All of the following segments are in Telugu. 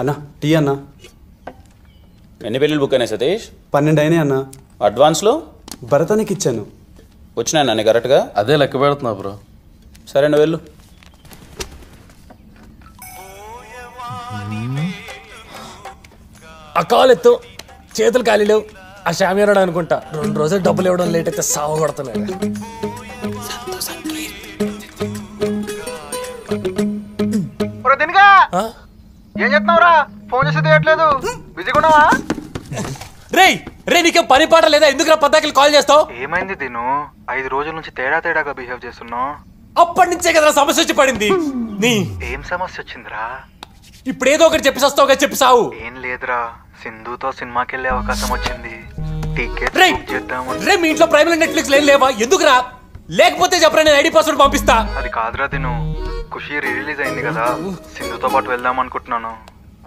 అన్నా టీ అన్నా. ఎన్ని పెళ్ళిళ్ళు బుక్ అయినాయి సతీష్? 12 అయినాయి అన్నా. అడ్వాన్స్లో భరతానికి ఇచ్చాను. వచ్చినాయి అన్న కరెక్ట్గా? అదే లెక్క పెడుతున్నా బ్రో. సరే నువ్వు వెళ్ళు. ఆ కాలు ఎత్తు, చేతులు ఖాళీ లేవు. ఆ షామియానాడు అనుకుంటా 2 రోజులు డబ్బులు ఇవ్వడం లేట్ అయితే సాగు కొడుతున్నాడు. ఏం చెప్తున్నావురా? ఫోన్ చేసి తీయట్లేదు, బిజీగా ఉన్నావా? రే నీకేం పని పాట లేదా? ఎందుకు పద్దాకి కాల్ చేస్తావు? ఏమైంది దీను? 5 రోజుల నుంచి తేడాగా బిహేవ్ చేస్తున్నావు. అప్పటి నుంచే కదా సమస్య వచ్చి పడింది. ఏం సమస్య వచ్చిందిరా? ఇప్పుడు ఏదో ఒకటి చెప్పి వస్తావు కదా, చెప్పి సావు. ఏం లేదురా, సింధుతో సినిమాకి వెళ్ళే అవకాశం వచ్చింది. టికెట్ రే మీ ఇంట్లో ప్రైమ్ నెట్ఫ్లిక్స్ లేవా? ఎందుకురా? లేకపోతే చెప్పరా, నేను ఐడి పాస్వర్డ్ పంపిస్తా. అది కాదురా దిను, ఖుషి రిలీజ్ అయింది కదా, సింధుతో పాటు వెళ్దాం అనుకుంటున్నాను.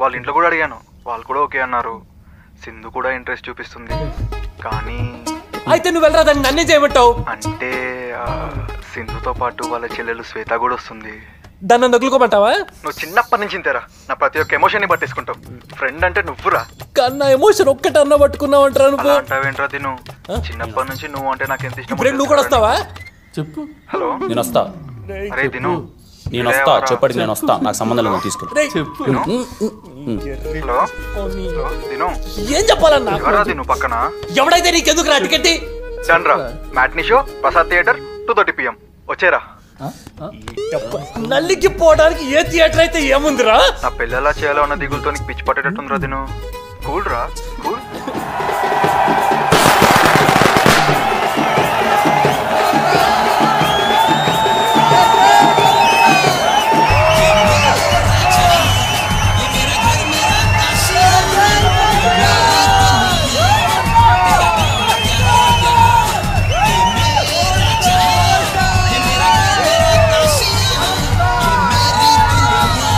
వాళ్ళ ఇంట్లో కూడా అడిగాను, వాళ్ళు కూడా ఓకే అన్నారు. సింధు కూడా ఇంట్రెస్ట్ చూపిస్తుంది. కానీ అయితే నువ్వు వెళ్ళరా, దాన్ని నన్నే చేయమంటావు? అంటే సింధుతో పాటు వాళ్ళ చెల్లెలు శ్వేత కూడా వస్తుంది. దాన్ని నొక్కులుకోమంటావా? నువ్వు చిన్నప్పటి నుంచి ఇంతేరా, నా ప్రతి ఒక్క ఎమోషన్ ని పట్టేసుకుంటావు. ఫ్రెండ్ అంటే నువ్వురా. కన్నా ఎమోషన్ ఒక్కటి అన్న పట్టుకున్నావు అంటారా నువ్వు? అంటావేంట్రా తిను, చిన్నప్పటి నుంచి నువ్వు అంటే నాకు ఎంత ఇష్టం. నువ్వు కూడా వస్తావా? చెప్పు. హలో, నేను వస్తా. అరే తిను, నేను వస్తా, చెప్పండి నేను వస్తా, నాకు సంబంధం లేదు, తీసుకెళ్ళి. హలో తిను, ఏం చెప్పాలన్నా? ఎవరా తిను పక్కన? ఎవడైతే నీకెందుకు రా టికెట్? డన్ రా, matinee show, Prasad theatre, 2:30 PM. వచ్చేరా. నల్లికి పోవడానికి ఏ థియేటర్ అయితే ఏముందిరా? నా పిల్లలా చేయాలో అన్న దిగులతో నీకు పిచ్చి పట్టేటట్టుందిరా తిను. కూల్ రా, కూల్.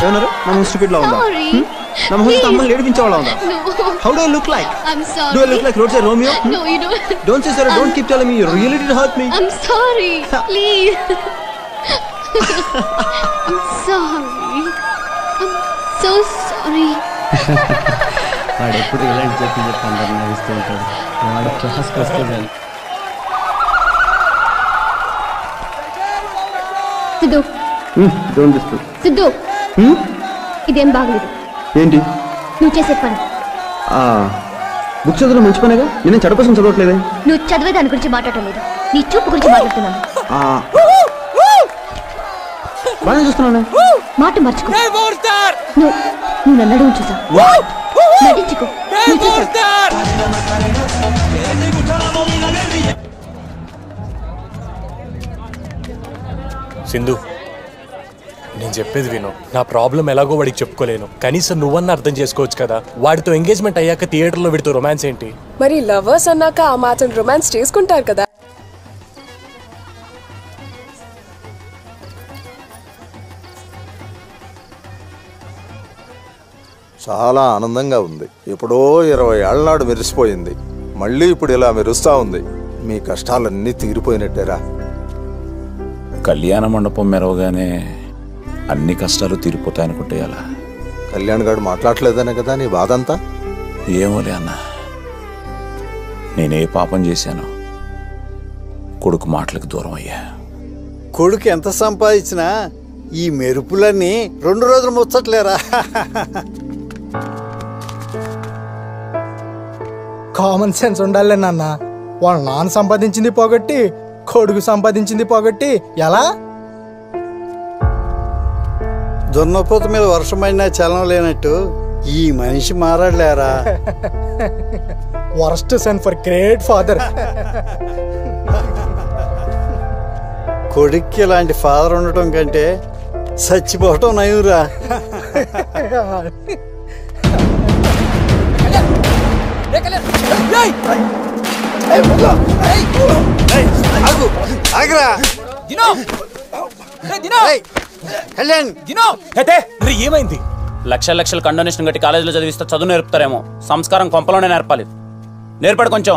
ఏమన్నారు? నా ముసు స్టూపిడ్ లా ఉందా? నా ముసు అమ్మని ఏడిపించేవాళ్ళ ఉందా? How do I look like? I'm sorry. Do I look like roadside Romeo? No, you don't. Don't say sorry. Don't keep telling me. You really did hurt me. I'm sorry. Please. I'm sorry. I'm so sorry. వాడు ఎప్పుడు ఇలాంటి చెప్పి అందరిని నవ్విస్తూ ఉంటాడు. వాడు క్లాస్కి వస్తే సిద్ధు. Don't disturb. సిద్ధు. ఇదేం బాగలేదు. ఏంటి నువ్వు చేసే పని? బుక్ చదవడం మంచి పనేగా. నేను చెడ కోసం చదవట్లేదే. నువ్వు చదివే దాని గురించి మాట్లాడటం లేదు, నీ చూపు గురించి మాట్లాడుతున్నాను. బాగా చూస్తున్నాను. మాట మర్చుకో. నువ్వు నన్ను అడుగు చూసావు. నటించుకో. సింధు, నేను చెప్పేది విను. నా ప్రాబ్లం ఎలాగో వాడికి చెప్పుకోలేను, కనీసం నువ్వన్నా అర్థం చేసుకోవచ్చు కదా. వాడితో ఎంగేజ్మెంట్ అయ్యాక థియేటర్లో వీడితో రొమాన్స్ ఏంటి? మరి లవర్స్ అన్నాక ఆ మాత్రం రొమాన్స్ చేసుకుంటారు కదా. చాలా ఆనందంగా ఉంది. ఎప్పుడో 20 ఏళ్ల నాడు మెరిసిపోయింది, మళ్ళీ ఇప్పుడు ఇలా మెరుస్తా ఉంది. మీ కష్టాలన్నీ తీరిపోయినట్టేరా. కళ్యాణ మండపం మెరవగానే అన్ని కష్టాలు తీరిపోతాయనుకుంటే అలా. కళ్యాణ్ గారు మాట్లాడలేదనే కదా నీ బాధ అంతా? ఏమోలే అన్న, నేనే పాపం చేశాను, కొడుకు మాటలకు దూరం అయ్యా. కొడుకు ఎంత సంపాదించినా ఈ మెరుపులన్నీ 2 రోజులు ముచ్చట్లేరా. కామన్ సెన్స్ ఉండాలి నాన్న. వాళ్ళ నాన్న సంపాదించింది పోగొట్టి కొడుకు సంపాదించింది పోగొట్టి ఎలా? దున్నపోత మీద వర్షమైనా చలనం లేనట్టు ఈ మనిషి మారాడులేరా. Worst son for great father. కొడుక్కి ఇలాంటి ఫాదర్ ఉండటం కంటే చచ్చిపోవటం నయ్యురా. ఏమైంది? లక్షల కండోనేషన్ కట్టి కాలేజీలో చదివిస్తే చదువు నేర్పుతారేమో, సంస్కారం కొంపలోనే నేర్పాలి. నేర్పడు కొంచెం.